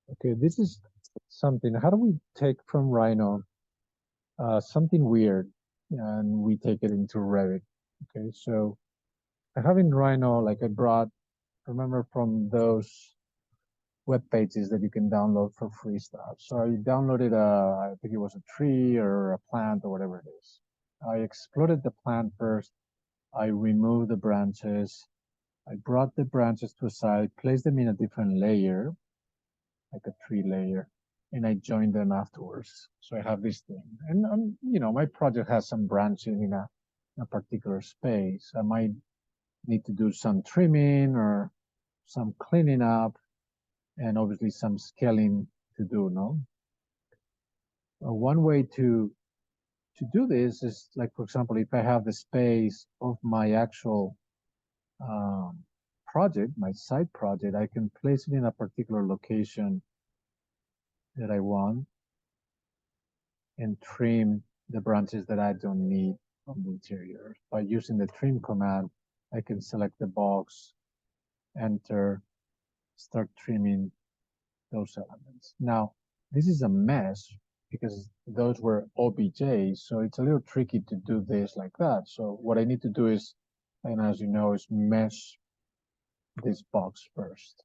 Okay, this is something. How do we take from Rhino something weird and we take it into Revit? Okay, so I have in Rhino, like I brought, remember from those web pages that you can download for free stuff. So I downloaded I think it was a tree or a plant or whatever it is. I exploded the plant first. I removed the branches. I brought the branches to a side, placed them in a different layer, like a tree layer, and I joined them afterwards. So I have this thing. And, my project has some branching in a particular space. I might need to do some trimming or some cleaning up and obviously some scaling to do, no? One way to do this is like, for example, if I have the space of my actual um, project, my side project, I can place it in a particular location that I want and trim the branches that I don't need on the interior. By using the trim command, I can select the box, enter, start trimming those elements. Now, this is a mess because those were OBJs, so it's a little tricky to do this like that. So what I need to do is, and as you know, is mesh this box first.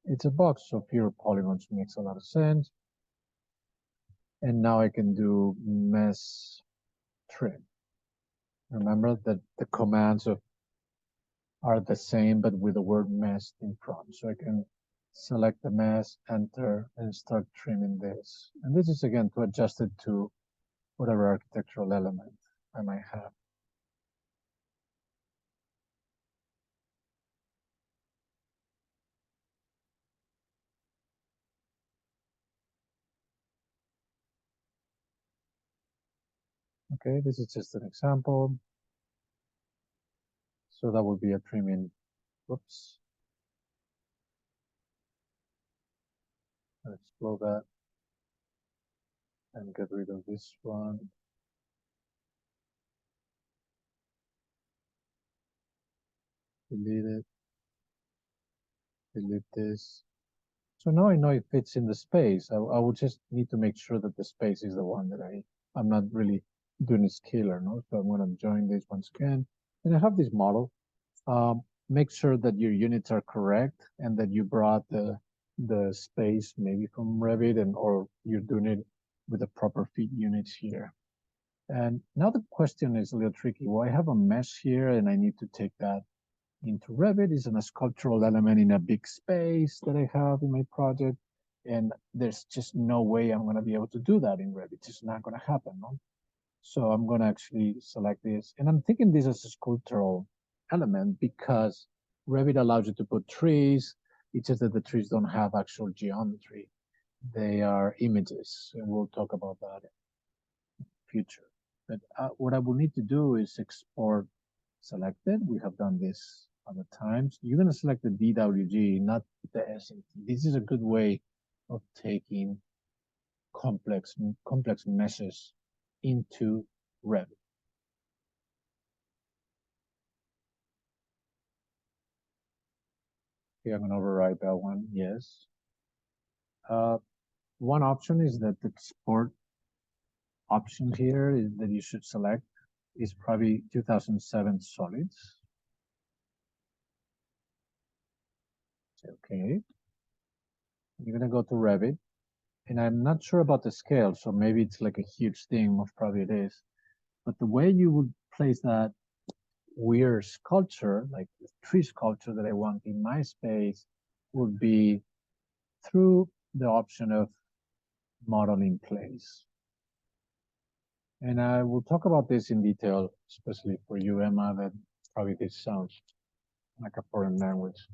It's a box, so pure polygons makes a lot of sense. And now I can do mesh trim. Remember that the commands are the same, but with the word mesh in front. So I can select the mesh, enter, and start trimming this. And this is again to adjust it to whatever architectural element I might have. Okay, this is just an example. So that would be a trimming. Whoops. Let's explode that and get rid of this one. Delete it. Delete this. So now I know it fits in the space. I would just need to make sure that the space is the one that I'm not really doing a scalar, no? So I'm going to join this once again. And I have this model. Make sure that your units are correct and that you brought the space maybe from Revit or you're doing it with the proper feet units here. And now the question is a little tricky. Well, I have a mesh here and I need to take that into Revit. It's a sculptural element in a big space that I have in my project. And there's just no way I'm going to be able to do that in Revit. It's just not going to happen. No? So I'm going to actually select this. And I'm thinking this as a sculptural element because Revit allows you to put trees. It's just that the trees don't have actual geometry. They are images. And we'll talk about that in the future. But what I will need to do is export selected. We have done this other times. You're going to select the DWG, not the SRT. This is a good way of taking complex meshes into Revit. Okay, I'm going to override that one. Yes. One option is that the export option here is that you should select is probably 2007 solids. Okay. You're going to go to Revit. And I'm not sure about the scale, so maybe it's like a huge thing, most probably it is. But the way you would place that weird sculpture, like the tree sculpture that I want in my space, would be through the option of model in place. And I will talk about this in detail, especially for you, Emma, that probably this sounds like a foreign language.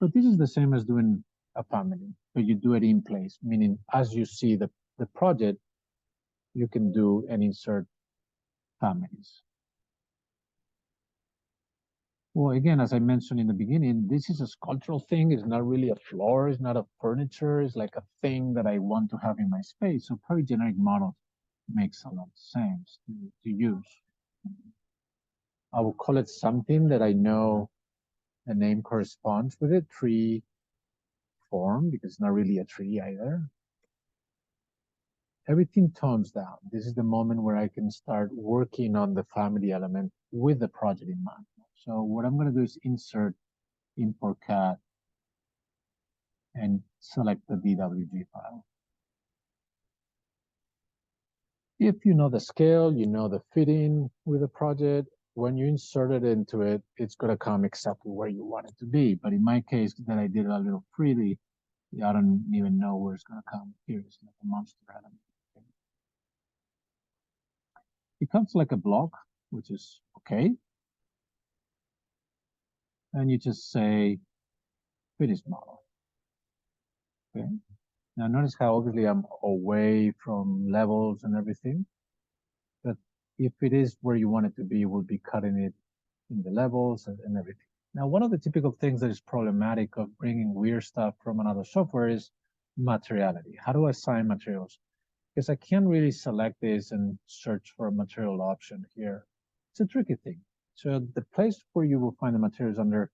But this is the same as doing a family, but you do it in place, meaning as you see the project, you can do and insert families. Well, again, as I mentioned in the beginning, this is a sculptural thing. It's not really a floor. It's not a furniture. It's like a thing that I want to have in my space. So probably generic model makes a lot of sense to use. I will call it something that I know the name corresponds with it. Tree form because it's not really a tree either. Everything tones down. This is the moment where I can start working on the family element with the project in mind. So what I'm going to do is insert import CAD and select the DWG file. If you know the scale, you know the fitting with the project, when you insert it into it, it's going to come exactly where you want it to be. But in my case, that I did it a little freely, I don't even know where it's going to come. Here it's like a monster element. It comes like a block, which is okay. And you just say finish model. Okay. Now notice how obviously I'm away from levels and everything. But if it is where you want it to be, we'll be cutting it in the levels and everything. Now, one of the typical things that is problematic of bringing weird stuff from another software is materiality. How do I assign materials? Because I can't really select this and search for a material option here. It's a tricky thing. So the place where you will find the materials under,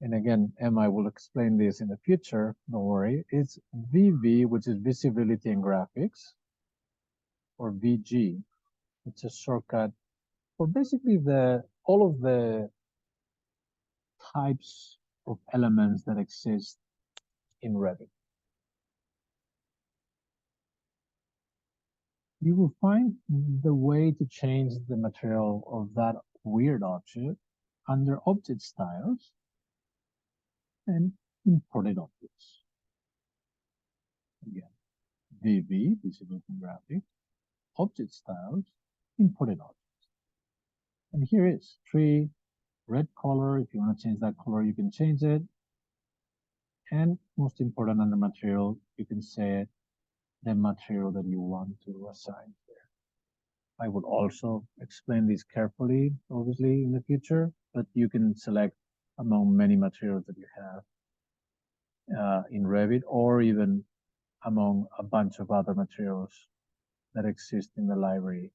and again, Emma will explain this in the future, don't worry, it's VV, which is Visibility and Graphics, or VG. It's a shortcut for basically all of the types of elements that exist in Revit. You will find the way to change the material of that weird object under Object Styles and Imported Objects. Again, VV, Visibility and Graphics, Object Styles, Imported Objects. And here is tree, red color. If you want to change that color, you can change it. And most important, under material, you can say the material that you want to assign there. I would also explain this carefully, obviously, in the future, but you can select among many materials that you have in Revit, or even among a bunch of other materials that exist in the library,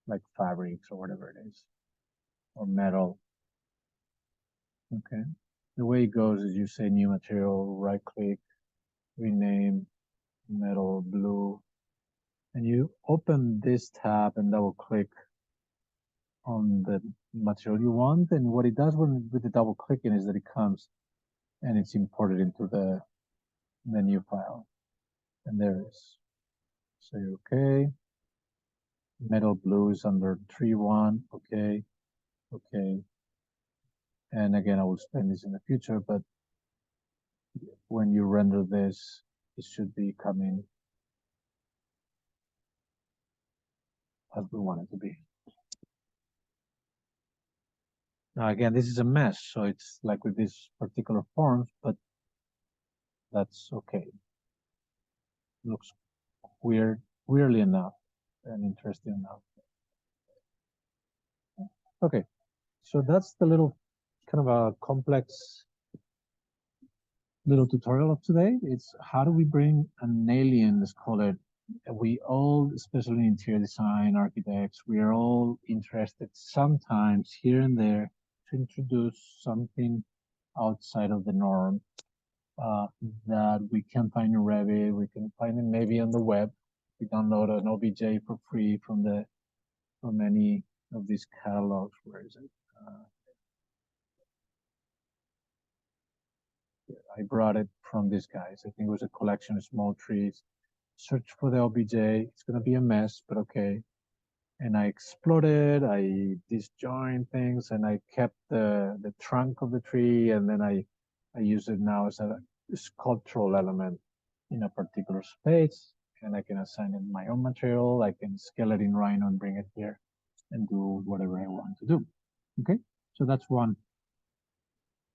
like fabrics or whatever it is, or metal. Okay. The way it goes is you say new material, right click, rename, metal blue, and you open this tab and double click on the material you want. And what it does with the double clicking is that it comes and it's imported into the new file. And there it is. Say okay. Metal blue is under tree 1. Okay. Okay. And again, I will explain this in the future, but when you render this, it should be coming as we want it to be. Now, again, this is a mess, so it's like with these particular forms, but that's okay. It looks weirdly enough, and interesting enough. Okay, so that's the little kind of a complex little tutorial of today. It's how do we bring an alien, let's call it. We all, especially in interior design, architects, we are all interested sometimes here and there to introduce something outside of the norm that we can find in Revit. We can find it maybe on the web. We download an OBJ for free from any of these catalogs. Where is it? I brought it from these guys. I think it was a collection of small trees. Search for the OBJ. It's going to be a mess, but okay. And I exploded, I disjoined things, and I kept the trunk of the tree, and then I use it now as a sculptural element in a particular space, and I can assign it my own material. I can scale it in Rhino and bring it here and do whatever I want to do. Okay, so that's one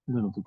little tutorial.